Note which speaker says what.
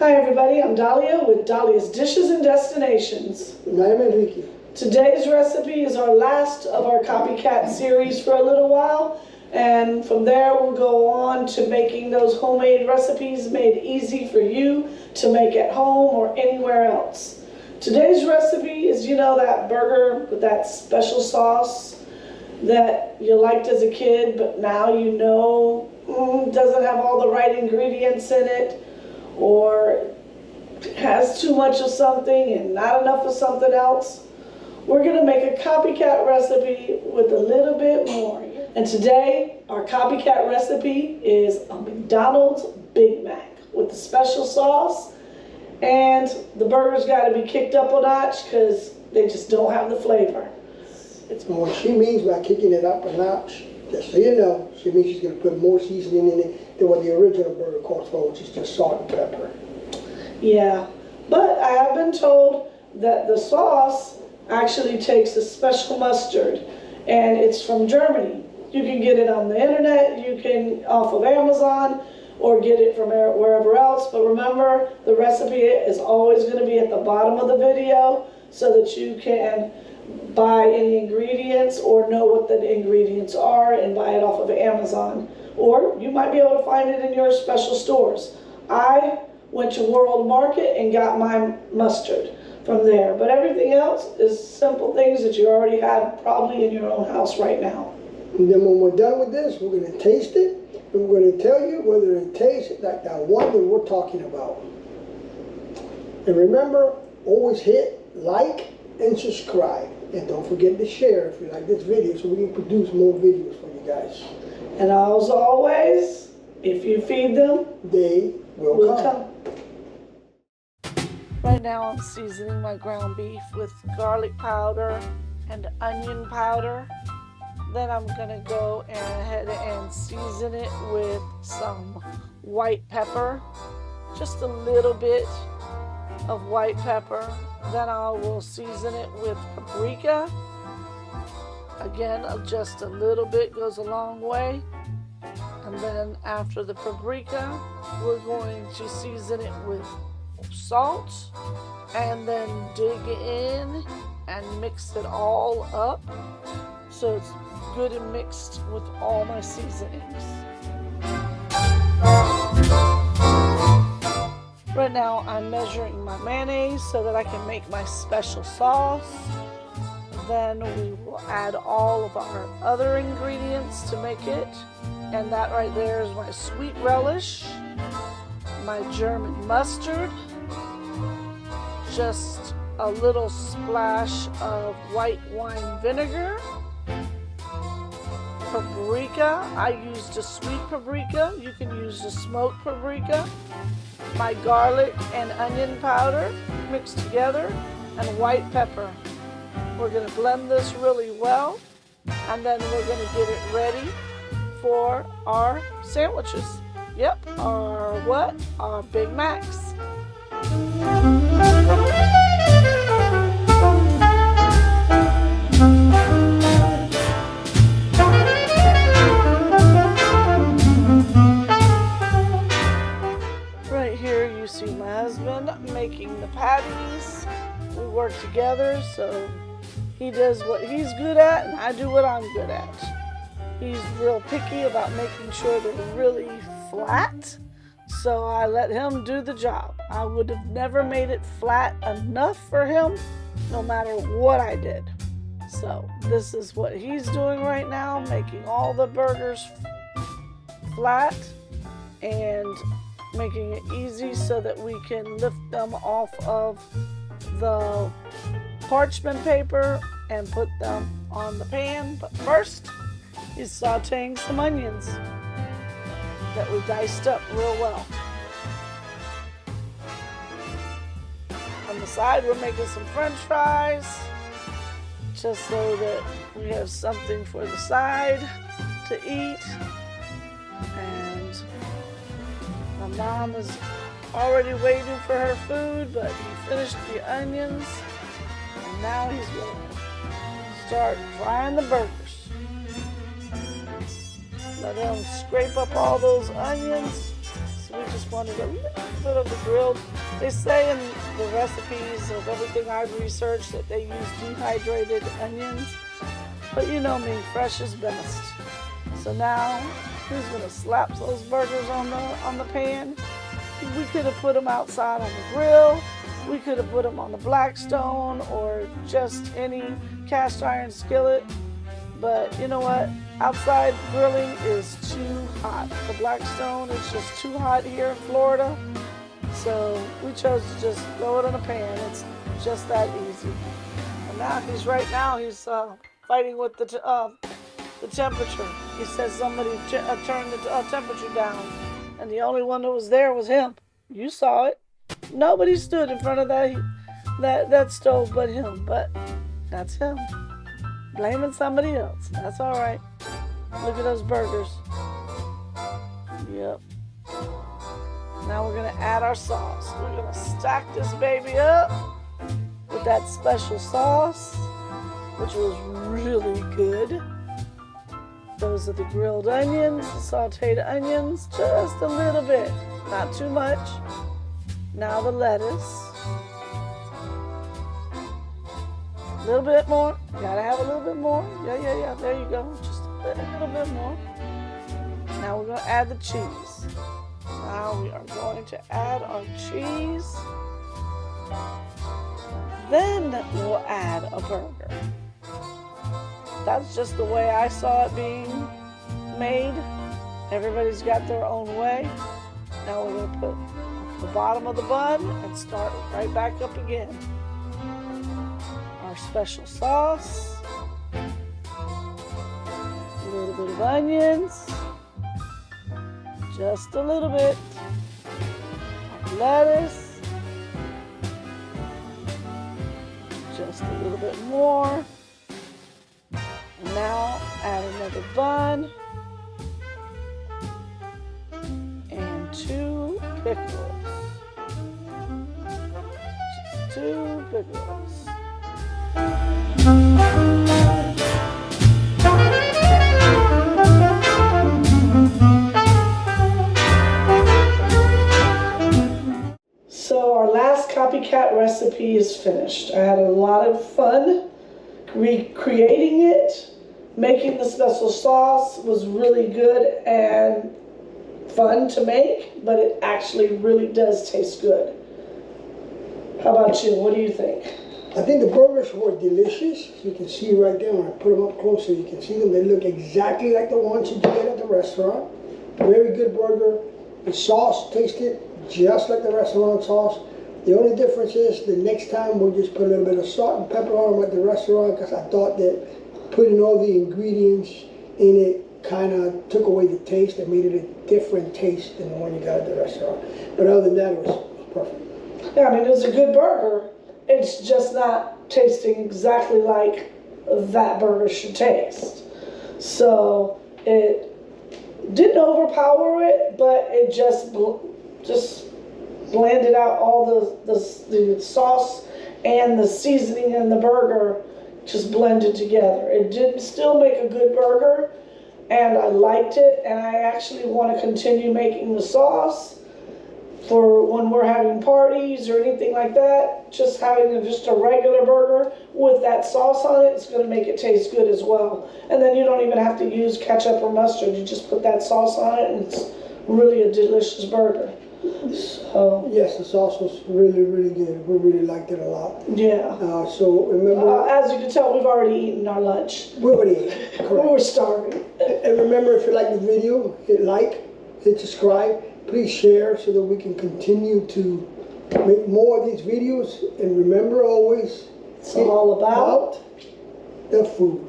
Speaker 1: Hi everybody, I'm Dahlia with Dalia's Dishes and Destinations.
Speaker 2: And I'm Enrique.
Speaker 1: Today's recipe is our last of our copycat series for a little while, and from there we'll go on to making those homemade recipes made easy for you to make at home or anywhere else. Today's recipe is, you know, that burger with that special sauce that you liked as a kid, but now you know doesn't have all the right ingredients in it, or has too much of something and not enough of something else. We're going to make a copycat recipe with a little bit more. And today, our copycat recipe is a McDonald's Big Mac with the special sauce. And the burger's got to be kicked up a notch because they just don't have the flavor.
Speaker 2: What she means by kicking it up a notch, just so you know, she means she's going to put more seasoning in it than what the original burger calls for, which is just salt and pepper. Yeah,
Speaker 1: but I have been told that the sauce actually takes a special mustard, and it's from Germany. You can get it on the internet, you can off of Amazon, or get it from wherever else. But remember, the recipe is always going to be at the bottom of the video so that you can buy any ingredients or know what the ingredients are and buy it off of Amazon. Or you might be able to find it in your special stores. I went to World Market and got my mustard from there. But everything else is simple things that you already have probably in your own house right now.
Speaker 2: And then when we're done with this, we're going to taste it, and we're going to tell you whether it tastes like that one that we're talking about. And remember, always hit like and subscribe. And don't forget to share if you like this video so we can produce more videos for you guys.
Speaker 1: And as always, if you feed them,
Speaker 2: they will come.
Speaker 1: Right now I'm seasoning my ground beef with garlic powder and onion powder. Then I'm gonna go ahead and season it with some white pepper, just a little bit of white pepper. Then I will season it with paprika. Again, just a little bit goes a long way. And then after the paprika, we're going to season it with salt and then dig in and mix it all up so it's good and mixed with all my seasonings. Right now I'm measuring my mayonnaise so that I can make my special sauce. Then we will add all of our other ingredients to make it. And that right there is my sweet relish, my German mustard, just a little splash of white wine vinegar, paprika. I used a sweet paprika. You can use a smoked paprika. My garlic and onion powder mixed together, and white pepper. We're going to blend this really well, and then we're going to get it ready for our sandwiches. Yep, our Big Macs. Right here you see my husband making the patties. We work together, so he does what he's good at and I do what I'm good at. He's real picky about making sure they're really flat, so I let him do the job. I would have never made it flat enough for him, no matter what I did. So this is what he's doing right now, making all the burgers flat and making it easy so that we can lift them off of the parchment paper and put them on the pan. But first, he's sauteing some onions that we diced up real well. On the side, we're making some French fries, just so that we have something for the side to eat. And my mom is already waiting for her food, but he finished the onions, and now he's going to start frying the burgers. Let him scrape up all those onions. So we just just wanted a little bit of the grilled. They say in the recipes of everything I've researched that they use dehydrated onions. But you know me, fresh is best. So now, he's gonna slap those burgers on the pan. We could have put them outside on the grill. We could have put them on the Blackstone or just any cast iron skillet. But you know what? Outside grilling is too hot. The Blackstone is just too hot here in Florida. So we chose to just throw it in a pan. It's just that easy. And now he's fighting with the temperature. He says somebody turned the temperature down. And the only one that was there was him. You saw it. Nobody stood in front of that stove but him. But that's him. Blaming somebody else. That's all right. Look at those burgers. Yep. Now we're going to add our sauce. We're going to stack this baby up with that special sauce, which was really good. Those are the grilled onions, the sauteed onions, just a little bit, not too much. Now the lettuce. A little bit more. Gotta have a little bit more. Yeah. There you go. Just a little bit more. Now we're going to add the cheese. Now we are going to add our cheese. Then we'll add a burger. That's just the way I saw it being made. Everybody's got their own way. Now we're going to put the bottom of the bun and start right back up again. Our special sauce. A little bit of onions. Just a little bit. Our lettuce. Just a little bit more. Now add another bun and 2 pickles. Just 2 pickles. So our last copycat recipe is finished. I had a lot of fun recreating it. Making the special sauce was really good and fun to make, but it actually really does taste good. How about you? What do you think?
Speaker 2: I think the burgers were delicious. You can see right there when I put them up closer, you can see them. They look exactly like the ones you get at the restaurant. Very good burger. The sauce tasted just like the restaurant sauce. The only difference is the next time we'll just put a little bit of salt and pepper on them at the restaurant, because I thought that putting all the ingredients in it kind of took away the taste and made it a different taste than the one you got at the restaurant. But other than that, it was perfect.
Speaker 1: Yeah, I mean, it was a good burger. It's just not tasting exactly like that burger should taste. So it didn't overpower it, but it just blended out all the sauce and the seasoning in the burger, just blended together. It did still make a good burger, and I liked it, and I actually want to continue making the sauce for when we're having parties or anything like that. Just having just a regular burger with that sauce on it, it's going to make it taste good as well. And then you don't even have to use ketchup or mustard. You just put that sauce on it, and it's really a delicious burger. So
Speaker 2: yes, the sauce was really, really good. We really liked it a lot.
Speaker 1: Yeah.
Speaker 2: So remember,
Speaker 1: as you can tell, we've already eaten our lunch.
Speaker 2: we already ate. Correct.
Speaker 1: We were starving.
Speaker 2: And remember, if you like the video, hit like, hit subscribe. Please share so that we can continue to make more of these videos. And remember always,
Speaker 1: it's all about
Speaker 2: the food.